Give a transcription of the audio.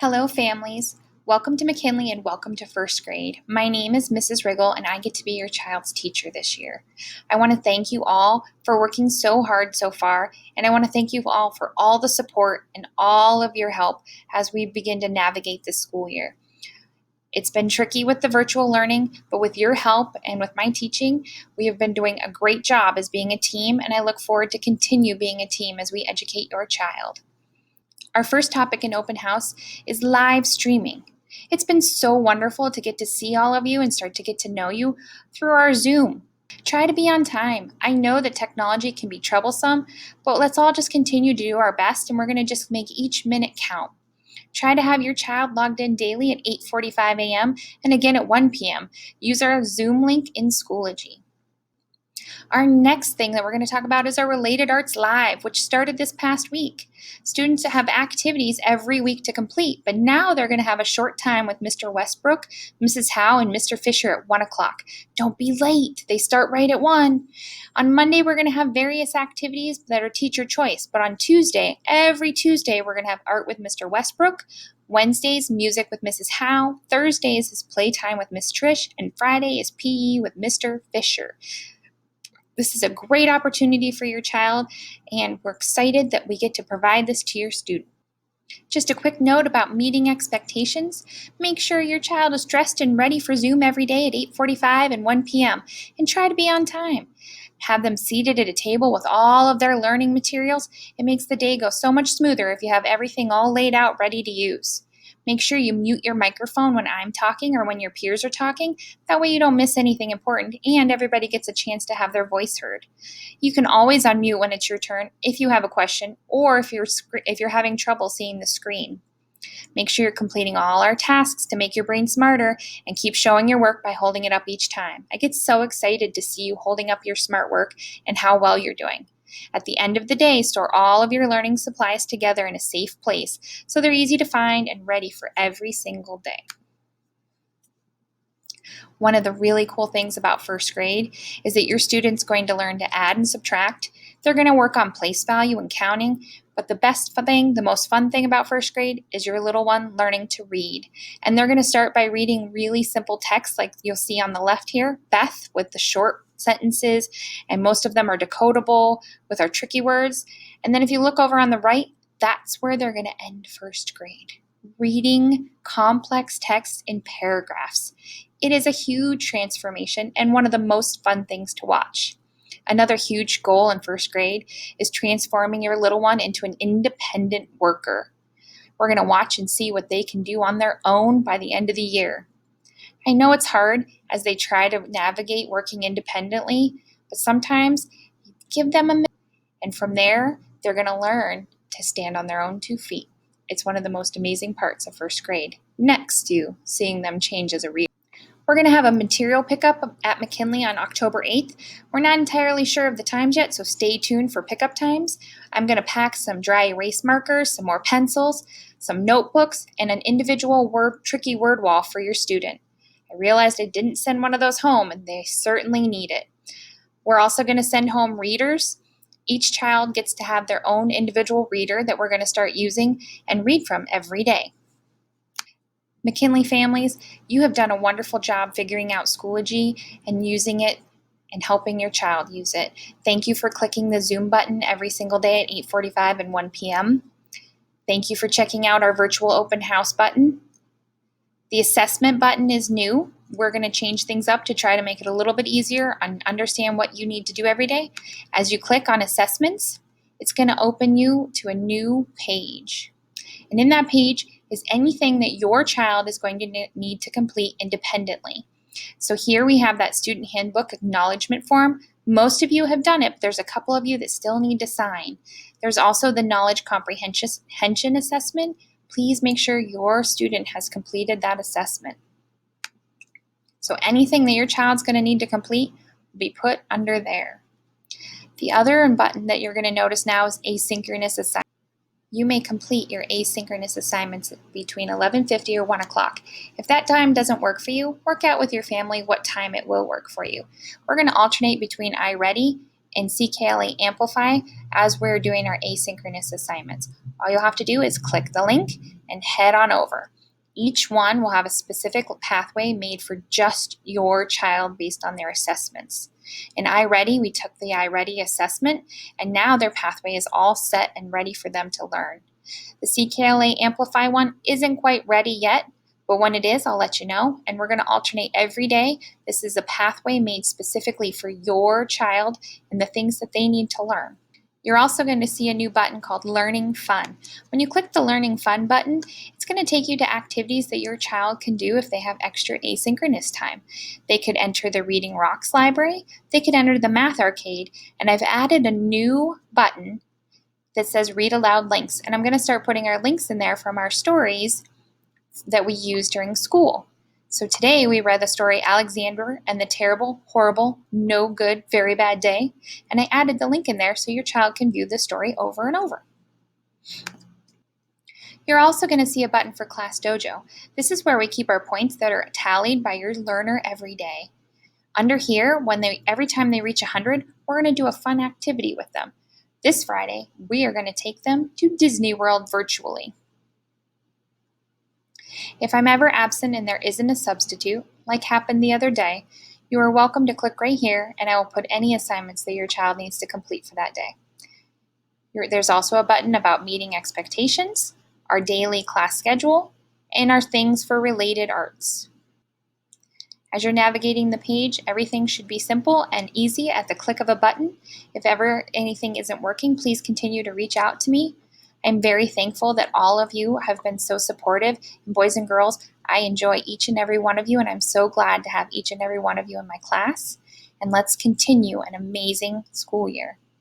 Hello, families. Welcome to McKinley and welcome to first grade. My name is Mrs. Riggle and I get to be your child's teacher this year. I want to thank you all for working so hard so far, and I want to thank you all for all the support and all of your help as we begin to navigate this school year. It's been tricky with the virtual learning, but with your help and with my teaching, we have been doing a great job as being a team, and I look forward to continue being a team as we educate your child. Our first topic in open house is live streaming. It's been so wonderful to get to see all of you and start to get to know you through our Zoom. Try to be on time. I know that technology can be troublesome, but let's all just continue to do our best, and we're going to just make each minute count. Try to have your child logged in daily at 8:45 a.m. and again at 1 p.m. Use our Zoom link in Schoology. Our next thing that we're going to talk about is our Related Arts Live, which started this past week. Students have activities every week to complete, but now they're going to have a short time with Mr. Westbrook, Mrs. Howe, and Mr. Fisher at 1 o'clock. Don't be late. They start right at 1. On Monday, we're going to have various activities that are teacher choice, but on Tuesday, every Tuesday, we're going to have art with Mr. Westbrook, Wednesdays, music with Mrs. Howe, Thursdays is playtime with Miss Trish, and Friday is PE with Mr. Fisher. This is a great opportunity for your child, and we're excited that we get to provide this to your student. Just a quick note about meeting expectations. Make sure your child is dressed and ready for Zoom every day at 8:45 and 1 p.m. and try to be on time. Have them seated at a table with all of their learning materials. It makes the day go so much smoother if you have everything all laid out ready to use. Make sure you mute your microphone when I'm talking or when your peers are talking. That way you don't miss anything important and everybody gets a chance to have their voice heard. You can always unmute when it's your turn if you have a question or if you're having trouble seeing the screen. Make sure you're completing all our tasks to make your brain smarter and keep showing your work by holding it up each time. I get so excited to see you holding up your smart work and how well you're doing. At the end of the day, store all of your learning supplies together in a safe place so they're easy to find and ready for every single day. One of the really cool things about first grade is that your student's going to learn to add and subtract. They're going to work on place value and counting, but the most fun thing about first grade is your little one learning to read. And they're going to start by reading really simple text like you'll see on the left here, Beth with the short sentences, and most of them are decodable with our tricky words. And then if you look over on the right, that's where they're going to end first grade, reading complex text in paragraphs. It is a huge transformation and one of the most fun things to watch. Another huge goal in first grade is transforming your little one into an independent worker. We're going to watch and see what they can do on their own by the end of the year. I know it's hard as they try to navigate working independently, but sometimes you give them a minute, and from there, they're going to learn to stand on their own 2 feet. It's one of the most amazing parts of first grade, next to seeing them change as a reader. We're going to have a material pickup at McKinley on October 8th. We're not entirely sure of the times yet, so stay tuned for pickup times. I'm going to pack some dry erase markers, some more pencils, some notebooks, and an individual tricky word wall for your student. I realized I didn't send one of those home, and they certainly need it. We're also going to send home readers. Each child gets to have their own individual reader that we're going to start using and read from every day. McKinley families, you have done a wonderful job figuring out Schoology and using it and helping your child use it. Thank you for clicking the Zoom button every single day at 8:45 and 1 p.m. Thank you for checking out our virtual open house button. The assessment button is new. We're going to change things up to try to make it a little bit easier and understand what you need to do every day. As you click on assessments, it's going to open you to a new page. And in that page is anything that your child is going to need to complete independently. So here we have that student handbook acknowledgement form. Most of you have done it, but there's a couple of you that still need to sign. There's also the knowledge comprehension assessment. Please make sure your student has completed that assessment. So anything that your child's going to need to complete will be put under there. The other button that you're going to notice now is asynchronous assignments. You may complete your asynchronous assignments between 11:50 or 1 o'clock. If that time doesn't work for you, work out with your family what time it will work for you. We're going to alternate between iReady and CKLA Amplify as we're doing our asynchronous assignments. All you'll have to do is click the link and head on over. Each one will have a specific pathway made for just your child based on their assessments. In iReady, we took the iReady assessment, and now their pathway is all set and ready for them to learn. The CKLA Amplify one isn't quite ready yet, but when it is, I'll let you know, and we're going to alternate every day. This is a pathway made specifically for your child and the things that they need to learn. You're also going to see a new button called Learning Fun. When you click the Learning Fun button, it's going to take you to activities that your child can do if they have extra asynchronous time. They could enter the Reading Rocks library, they could enter the Math Arcade, and I've added a new button that says Read Aloud Links, and I'm going to start putting our links in there from our stories that we use during school. So today we read the story Alexander and the Terrible, Horrible, No Good, Very Bad Day, and I added the link in there so your child can view the story over and over. You're also going to see a button for Class Dojo. This is where we keep our points that are tallied by your learner every day. Under here, every time they reach 100, we're going to do a fun activity with them. This Friday, we are going to take them to Disney World virtually. If I'm ever absent and there isn't a substitute, like happened the other day, you are welcome to click right here and I will put any assignments that your child needs to complete for that day. There's also a button about meeting expectations, our daily class schedule, and our things for related arts. As you're navigating the page, everything should be simple and easy at the click of a button. If ever anything isn't working, please continue to reach out to me. I'm very thankful that all of you have been so supportive. And boys and girls, I enjoy each and every one of you, and I'm so glad to have each and every one of you in my class. And let's continue an amazing school year.